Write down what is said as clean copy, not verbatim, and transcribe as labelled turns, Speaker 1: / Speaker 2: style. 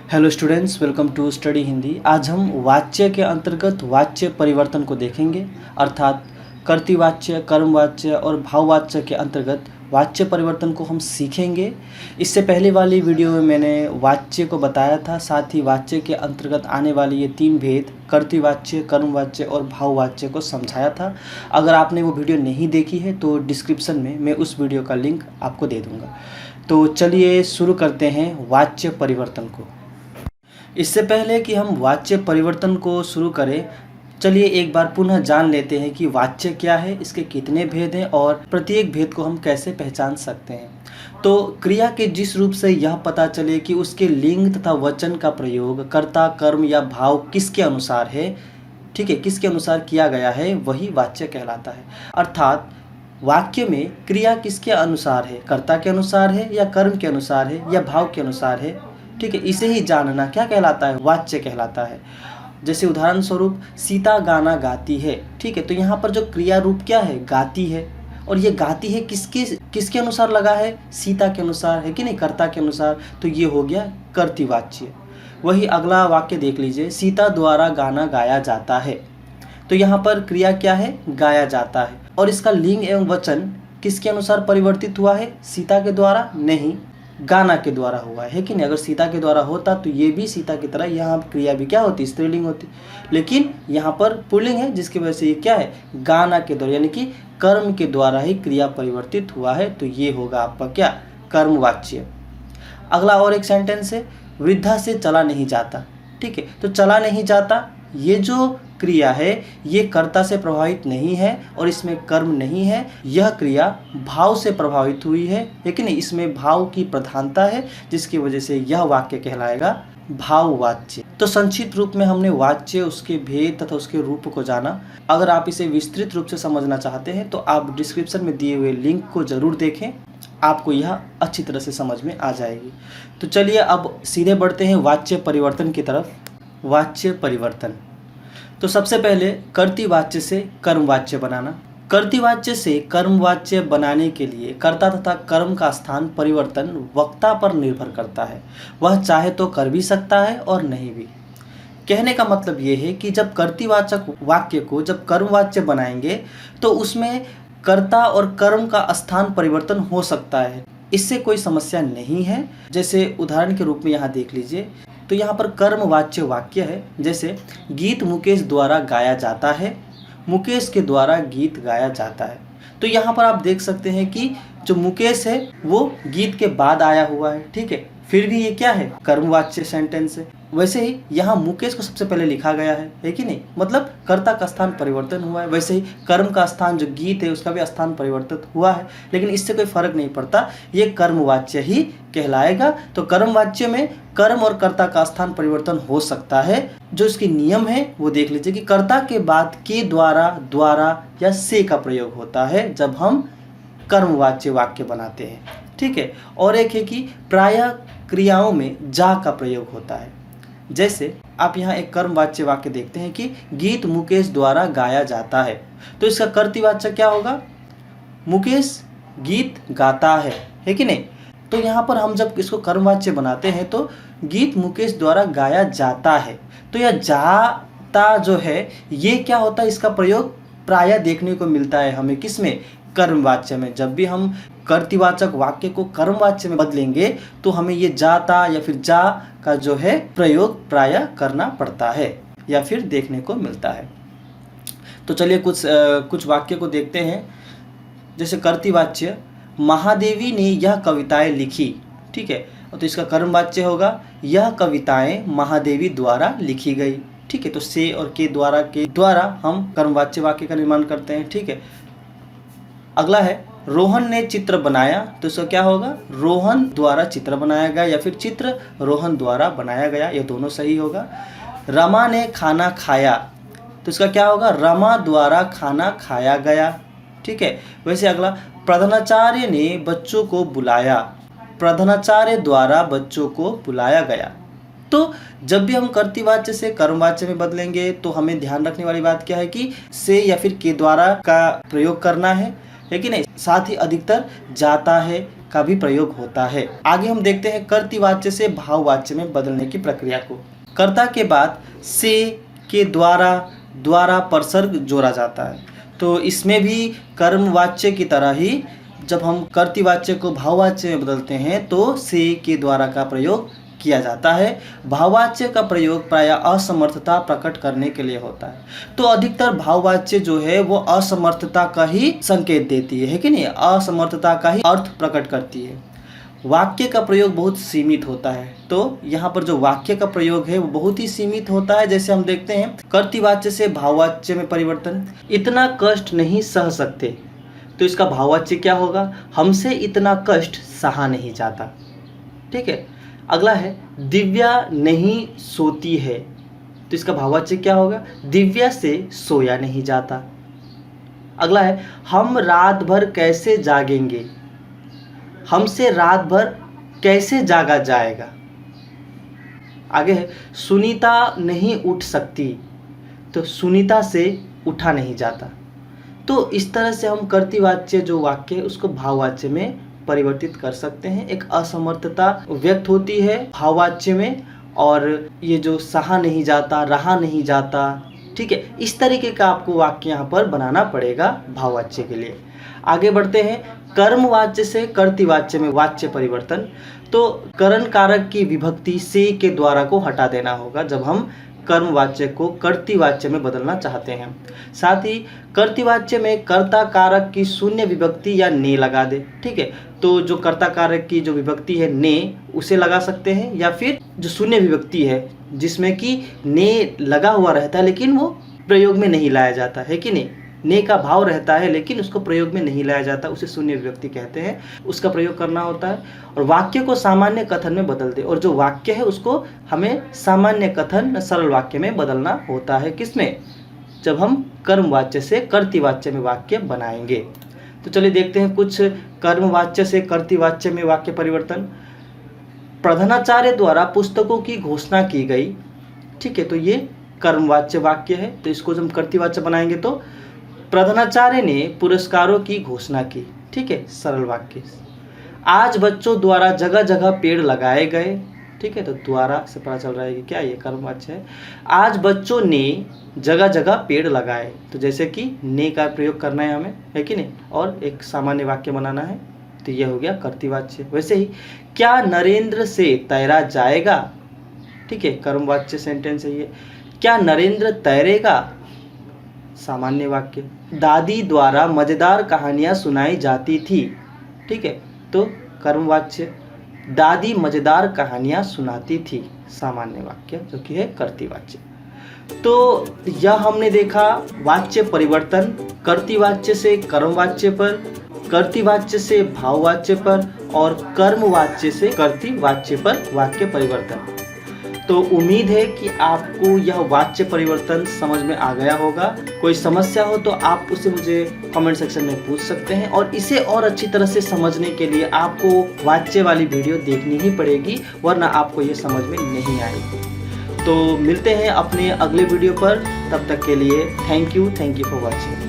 Speaker 1: Hello students, welcome to study Hindi. आज हम वाच्य के अंतर्गत वाच्य परिवर्तन को देखेंगे, अर्थात कर्तृवाच्य, कर्मवाच्य और भाववाच्य के अंतर्गत वाच्य परिवर्तन को हम सीखेंगे। इससे पहले वाली वीडियो में मैंने वाच्य को बताया था, साथ ही वाच्य के अंतर्गत आने वाले ये तीन भेद कर्तृवाच्य, कर्मवाच्य और भाववाच्य को समझाया था। अगर आपने वो वीडियो नहीं देखी है तो डिस्क्रिप्शन में मैं उस वीडियो का लिंक आपको दे दूँगा। तो चलिए शुरू करते हैं वाच्य परिवर्तन को। इससे पहले कि हम वाच्य परिवर्तन को शुरू करें, चलिए एक बार पुनः जान लेते हैं कि वाच्य क्या है, इसके कितने भेद हैं और प्रत्येक भेद को हम कैसे पहचान सकते हैं। तो क्रिया के जिस रूप से यह पता चले कि उसके लिंग तथा वचन का प्रयोग कर्ता, कर्म या भाव किसके अनुसार है, ठीक है, किसके अनुसार किया गया है, वही वाच्य कहलाता है। अर्थात वाक्य में क्रिया किसके अनुसार है, कर्ता के अनुसार है या कर्म के अनुसार है या भाव के अनुसार है, ठीक है, इसे ही जानना क्या कहलाता है, वाच्य कहलाता है। जैसे उदाहरण स्वरूप सीता गाना गाती है, ठीक है, तो यहाँ पर जो क्रिया रूप क्या है, गाती है, और ये गाती है किसके अनुसार लगा है, सीता के अनुसार है कि नहीं, कर्ता के अनुसार, तो ये हो गया कर्तृवाच्य। वही अगला वाक्य देख लीजिए, सीता द्वारा गाना गाया जाता है, तो यहाँ पर क्रिया क्या है, गाया जाता है, और इसका लिंग एवं वचन किसके अनुसार परिवर्तित हुआ है, सीता के द्वारा नहीं, गाना के द्वारा हुआ है कि नहीं। अगर सीता के द्वारा होता तो ये भी सीता की तरह यहाँ क्रिया भी क्या होती, स्त्रीलिंग होती, लेकिन यहाँ पर पुल्लिंग है, जिसकी वजह से ये क्या है, गाना के द्वारा, यानी कि कर्म के द्वारा ही क्रिया परिवर्तित हुआ है, तो ये होगा आपका क्या, कर्मवाच्य। अगला और एक सेंटेंस है, वृद्धा से चला नहीं जाता, ठीक है, तो चला नहीं जाता ये जो क्रिया है ये कर्ता से प्रभावित नहीं है और इसमें कर्म नहीं है, यह क्रिया भाव से प्रभावित हुई है, लेकिन इसमें भाव की प्रधानता है, जिसकी वजह से यह वाक्य कहलाएगा भाववाच्य। तो संक्षिप्त रूप में हमने वाच्य, उसके भेद तथा उसके रूप को जाना। अगर आप इसे विस्तृत रूप से समझना चाहते हैं तो आप डिस्क्रिप्शन में दिए हुए लिंक को जरूर देखें, आपको यह अच्छी तरह से समझ में आ जाएगी। तो चलिए अब सीधे बढ़ते हैं वाच्य परिवर्तन की तरफ। वाच्य परिवर्तन, तो सबसे पहले कर्तृवाच्य से कर्मवाच्य बनाना। कर्तृवाच्य से कर्मवाच्य बनाने के लिए कर्ता तथा कर्म का स्थान परिवर्तन वक्ता पर निर्भर करता है, वह चाहे तो कर भी सकता है और नहीं भी। कहने का मतलब ये है कि जब कर्तृवाचक वाक्य को जब कर्मवाच्य बनाएंगे तो उसमें कर्ता और कर्म का स्थान परिवर्तन हो सकता है, इससे कोई समस्या नहीं है। जैसे उदाहरण के रूप में यहाँ देख लीजिए, तो यहाँ पर कर्मवाच्य वाक्य है, जैसे गीत मुकेश द्वारा गाया जाता है, मुकेश के द्वारा गीत गाया जाता है। तो यहाँ पर आप देख सकते हैं कि जो मुकेश है वो गीत के बाद आया हुआ है, ठीक है, फिर भी ये क्या है, कर्मवाच्य सेंटेंस है। वैसे ही यहाँ मुकेश को सबसे पहले लिखा गया है कि नहीं, मतलब कर्ता का स्थान परिवर्तन हुआ है। वैसे ही कर्म का स्थान जो गीत है उसका भी स्थान परिवर्तित हुआ है, लेकिन इससे कोई फर्क नहीं पड़ता, ये कर्मवाच्य ही कहलाएगा। तो कर्मवाच्य में कर्म और कर्ता का स्थान परिवर्तन हो सकता है। जो इसके नियम है वो देख लीजिए कि कर्ता के बाद के, द्वारा, द्वारा या से का प्रयोग होता है जब हम कर्मवाच्य वाक्य बनाते हैं, ठीक है। और एक है कि प्रायः क्रियाओं में जा का प्रयोग होता है। जैसे आप यहाँ एक कर्मवाच्य वाक्य देखते हैं कि गीत मुकेश द्वारा गाया जाता है, तो इसका कर्तृवाच्य क्या होगा, मुकेश गीत गाता है कि नहीं। तो यहाँ पर हम जब इसको कर्मवाच्य बनाते हैं तो गीत मुकेश द्वारा गाया जाता है, तो यह जाता जो है ये क्या होता है, इसका प्रयोग प्रायः देखने को मिलता है हमें, किसमें, कर्मवाच्य में। जब भी हम कर्तृवाचक वाक्य को कर्मवाच्य में बदलेंगे तो हमें ये जाता या फिर जा का जो है प्रयोग प्रायः करना पड़ता है या फिर देखने को मिलता है। तो चलिए कुछ वाक्य को देखते हैं। जैसे कर्तृवाच्य, महादेवी ने यह कविताएं लिखी, ठीक है, तो इसका कर्मवाच्य होगा, यह कविताएं महादेवी द्वारा लिखी गई, ठीक है। तो से और के द्वारा हम कर्मवाच्य वाक्य का निर्माण करते हैं, ठीक है। अगला है, रोहन ने चित्र बनाया, तो इसका क्या होगा, रोहन द्वारा चित्र बनाया गया या फिर चित्र रोहन द्वारा बनाया गया, ये दोनों सही होगा। रमा ने खाना खाया, तो इसका क्या होगा, रमा द्वारा खाना खाया गया, ठीक है। वैसे अगला, प्रधानाचार्य ने बच्चों को बुलाया, प्रधानाचार्य द्वारा बच्चों को बुलाया गया। तो जब भी हम कर्तृवाच्य से कर्मवाच्य में बदलेंगे तो हमें ध्यान रखने वाली बात क्या है कि से या फिर के द्वारा का प्रयोग करना है, लेकिन साथ ही अधिकतर जाता है का भी प्रयोग होता है। आगे हम देखते हैं कर्तृवाच्य से भाववाच्य में बदलने की प्रक्रिया को। कर्ता के बाद से के द्वारा परसर्ग जोड़ा जाता है। तो इसमें भी कर्मवाच्य की तरह ही जब हम कर्तृवाच्य को भाववाच्य में बदलते हैं तो से के द्वारा का प्रयोग किया जाता है। भाववाच्य का प्रयोग प्रायः असमर्थता प्रकट करने के लिए होता है। तो अधिकतर भाववाच्य जो है वो असमर्थता का ही संकेत देती है कि नहीं, असमर्थता का ही अर्थ प्रकट करती है। वाक्य का प्रयोग बहुत सीमित होता है। तो यहाँ पर जो वाक्य का प्रयोग है वो बहुत ही सीमित होता है। जैसे हम देखते हैं कर्तृवाच्य से भाववाच्य में परिवर्तन, इतना कष्ट नहीं सह सकते, तो इसका भाववाच्य क्या होगा, हमसे इतना कष्ट सहा नहीं जाता। ठीक है। अगला है दिव्या नहीं सोती है, तो इसका भाववाच्य क्या होगा, दिव्या से सोया नहीं जाता। अगला है हम रात भर कैसे जागेंगे, हमसे रात भर कैसे जागा जाएगा। आगे है सुनीता नहीं उठ सकती, तो सुनीता से उठा नहीं जाता। तो इस तरह से हम कर्तृवाच्य जो वाक्य है उसको भाववाच्य में परिवर्तित कर सकते हैं। एक असमर्थता व्यक्त होती है भाववाच्य में, और ये जो सहा नहीं जाता, रहा नहीं जाता, ठीक है, इस तरीके का आपको वाक्य यहाँ पर बनाना पड़ेगा भाववाच्य के लिए। आगे बढ़ते हैं कर्मवाच्य से कर्तृवाच्य में वाच्य परिवर्तन। तो करण कारक की विभक्ति से के द्वारा को हटा देना होगा जब हम कर्मवाच्य को कर्तृवाच्य में बदलना चाहते हैं। साथ ही कर्तृवाच्य में कर्ता कारक की शून्य विभक्ति या ने लगा दे। ठीक है, तो जो कर्ता कारक की जो विभक्ति है ने, उसे लगा सकते हैं, या फिर जो शून्य विभक्ति है जिसमें कि ने लगा हुआ रहता है लेकिन वो प्रयोग में नहीं लाया जाता है कि नहीं, ने का भाव रहता है लेकिन उसको प्रयोग में नहीं लाया जाता, उसे शून्य विभक्ति कहते हैं, उसका प्रयोग करना होता है। और वाक्य को सामान्य कथन में बदल दे, और जो वाक्य है उसको हमें सामान्य कथन सरल वाक्य में बदलना होता है। किसमें, जब हम कर्मवाच्य से कर्तृवाच्य में वाक्य बनाएंगे। तो चलिए देखते हैं कुछ कर्मवाच्य से कर्तृवाच्य में वाक्य परिवर्तन। प्रधानाचार्य द्वारा पुस्तकों की घोषणा की गई। ठीक है, तो ये कर्मवाच्य वाक्य है, तो इसको जब हम कर्तृवाच्य बनाएंगे तो प्रधानाचार्य ने पुरस्कारों की घोषणा की। ठीक है, सरल वाक्य। आज बच्चों द्वारा जगह जगह पेड़ लगाए गए। ठीक है, तो द्वारा से पता चल रहा है कि क्या ये कर्मवाच्य है। आज बच्चों ने जगह जगह पेड़ लगाए, तो जैसे कि ने का प्रयोग करना है हमें, है कि नहीं, और एक सामान्य वाक्य बनाना है, तो ये हो गया कर्तृवाच्य। वैसे ही क्या नरेंद्र से तैरा जाएगा। ठीक है, कर्मवाच्य सेंटेंस है ये। क्या नरेंद्र तैरेगा, सामान्य वाक्य। दादी द्वारा मजेदार कहानियां सुनाई जाती थी। ठीक है, तो कर्मवाच्य। दादी मजेदार कहानियां सुनाती थी, सामान्य वाक्य जो कि है कर्तृवाच्य। तो यह हमने देखा वाच्य परिवर्तन, कर्तृवाच्य से कर्मवाच्य पर, कर्तृवाच्य से भाववाच्य पर, और कर्मवाच्य से कर्तृवाच्य पर वाक्य परिवर्तन। तो उम्मीद है कि आपको यह वाच्य परिवर्तन समझ में आ गया होगा। कोई समस्या हो तो आप उसे मुझे कमेंट सेक्शन में पूछ सकते हैं, और इसे और अच्छी तरह से समझने के लिए आपको वाच्य वाली वीडियो देखनी ही पड़ेगी, वरना आपको ये समझ में नहीं आएगी। तो मिलते हैं अपने अगले वीडियो पर, तब तक के लिए थैंक यू फॉर वॉचिंग।